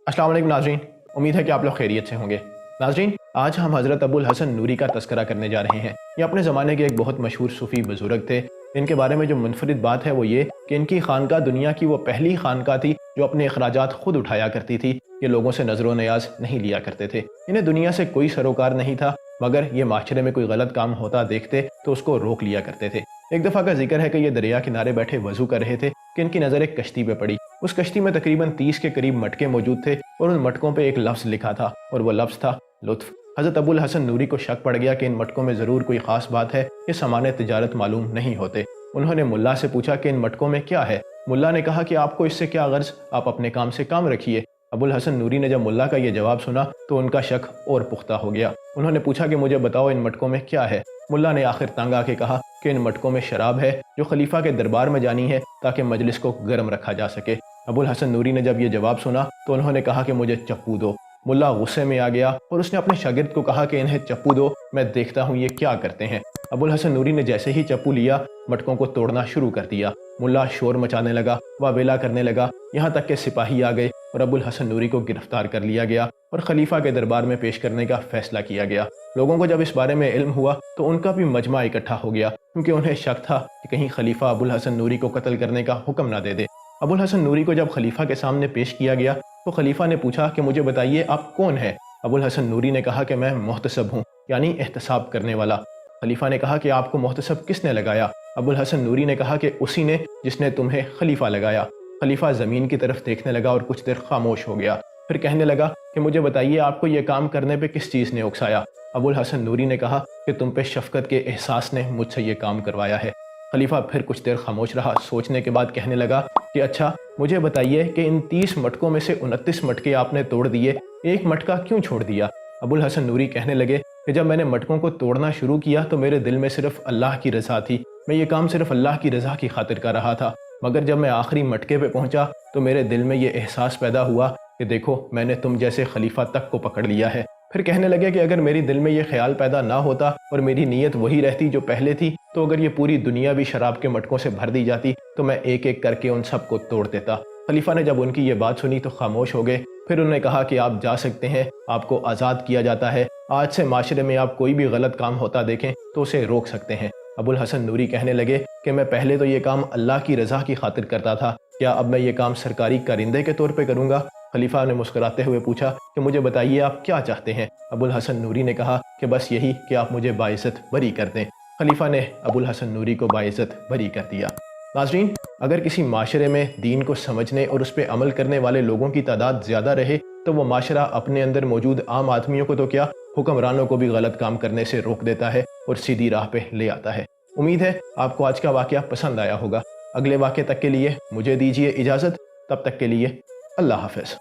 अस्सलाम वालेकुम नाज़रीन, उम्मीद है कि आप लोग खैरियत से होंगे। नाज़रीन, आज हम हज़रत अबुल हसन नूरी का तज़किरा करने जा रहे हैं। ये अपने ज़माने के एक बहुत मशहूर सूफ़ी बुज़ुर्ग थे। इनके बारे में जो मुनफ़रिद बात है वो ये कि इनकी खानका दुनिया की वो पहली खानका थी जो अपने अखराजात ख़ुद उठाया करती थी। ये लोगों से नज़र नियाज़ नहीं लिया करते थे। इन्हें दुनिया से कोई सरोकार नहीं था, मगर ये माशरे में कोई गलत काम होता देखते तो उसको रोक लिया करते थे। एक दफ़ा का जिक्र है कि ये दरिया किनारे बैठे वज़ू कर रहे थे कि इनकी नज़र एक कश्ती पे पड़ी। उस कश्ती में तकरीबन 30 के करीब मटके मौजूद थे और उन मटकों पे एक लफ्ज़ लिखा था और वो लफ्ज़ था लुत्फ़। हज़रत अबुल हसन नूरी को शक पड़ गया कि इन मटकों में ज़रूर कोई ख़ास बात है, ये सामान्य तिजारत मालूम नहीं होते। उन्होंने मुल्ला से पूछा कि इन मटकों में क्या है। मुल्ला ने कहा कि आपको इससे क्या गर्ज़, आप अपने काम से काम रखिए। अबुल हसन नूरी ने जब मुल्ला का ये जवाब सुना तो उनका शक और पुख्ता हो गया। उन्होंने पूछा कि मुझे बताओ इन मटकों में क्या है। मुल्ला ने आखिर तंग आके कहा कि इन मटकों में शराब है जो खलीफा के दरबार में जानी है ताकि मजलिस को गर्म रखा जा सके। अबुल हसन नूरी ने जब ये जवाब सुना तो उन्होंने कहा कि मुझे चप्पू दो। मुल्ला गुस्से में आ गया और उसने अपने शागिर्द को कहा कि इन्हें चप्पू दो, मैं देखता हूँ ये क्या करते हैं। अबुल हसन नूरी ने जैसे ही चप्पू लिया मटकों को तोड़ना शुरू कर दिया। मुल्ला शोर मचाने लगा, वावेला करने लगा, यहाँ तक कि सिपाही आ गए और अबुल हसन नूरी को गिरफ्तार कर लिया गया और खलीफा के दरबार में पेश करने का फैसला किया गया। लोगों को जब इस बारे में इल्म हुआ तो उनका भी मजमा इकट्ठा हो गया, क्योंकि उन्हें शक था कि कहीं खलीफा अबुल हसन नूरी को कत्ल करने का हुक्म ना दे दे। अबुल हसन नूरी को जब खलीफा के सामने पेश किया गया तो खलीफा ने पूछा कि मुझे बताइए आप कौन है। अबुल हसन नूरी ने कहा कि मैं मोहतसब हूँ, यानी एहतसाब करने वाला। खलीफा ने कहा कि आपको मोहतसब किसने लगाया। अबुल हसन नूरी ने कहा कि उसी ने जिसने तुम्हें खलीफा लगाया। खलीफा ज़मीन की तरफ देखने लगा और कुछ देर खामोश हो गया, फिर कहने लगा कि मुझे बताइए आपको ये काम करने पे किस चीज़ ने उकसाया। अबुल हसन नूरी ने कहा कि तुम पे शफ़क़त के एहसास ने मुझसे ये काम करवाया है। खलीफा फिर कुछ देर खामोश रहा, सोचने के बाद कहने लगा कि अच्छा मुझे बताइए कि इन 30 मटकों में से 29 मटके आपने तोड़ दिए, एक मटका क्यों छोड़ दिया। अबुल हसन नूरी कहने लगे कि जब मैंने मटकों को तोड़ना शुरू किया तो मेरे दिल में सिर्फ अल्लाह की रज़ा थी, मैं ये काम सिर्फ अल्लाह की रज़ा की खातिर कर रहा था। मगर जब मैं आखिरी मटके पे पहुंचा तो मेरे दिल में ये एहसास पैदा हुआ कि देखो मैंने तुम जैसे खलीफा तक को पकड़ लिया है। फिर कहने लगे कि अगर मेरी दिल में ये ख्याल पैदा ना होता और मेरी नीयत वही रहती जो पहले थी, तो अगर ये पूरी दुनिया भी शराब के मटकों से भर दी जाती तो मैं एक एक करके उन सब को तोड़ देता। खलीफा ने जब उनकी ये बात सुनी तो खामोश हो गए। फिर उन्होंने कहा कि आप जा सकते हैं, आपको आज़ाद किया जाता है। आज से माशरे में आप कोई भी गलत काम होता देखें तो उसे रोक सकते हैं। अबुल हसन नूरी कहने लगे कि मैं पहले तो ये काम अल्लाह की रज़ा की खातिर करता था, क्या अब मैं ये काम सरकारी कारिंदे के तौर पे करूँगा। खलीफा ने मुस्कुराते हुए पूछा कि मुझे बताइए आप क्या चाहते हैं। अबुल हसन नूरी ने कहा कि बस यही कि आप मुझे बाइज़्ज़त बरी कर दें। खलीफा ने अबुल हसन नूरी को बाइज़्ज़त बरी कर दिया। नाज़रीन, अगर किसी माशरे में दीन को समझने और उस पर अमल करने वाले लोगों की तादाद ज़्यादा रहे तो वो माशरा अपने अंदर मौजूद आम आदमियों को तो क्या, हुक्मरानों को भी गलत काम करने से रोक देता है और सीधी राह पे ले आता है। उम्मीद है आपको आज का वाक़या पसंद आया होगा। अगले वाक़े तक के लिए मुझे दीजिए इजाज़त, तब तक के लिए अल्लाह हाफ़िज़।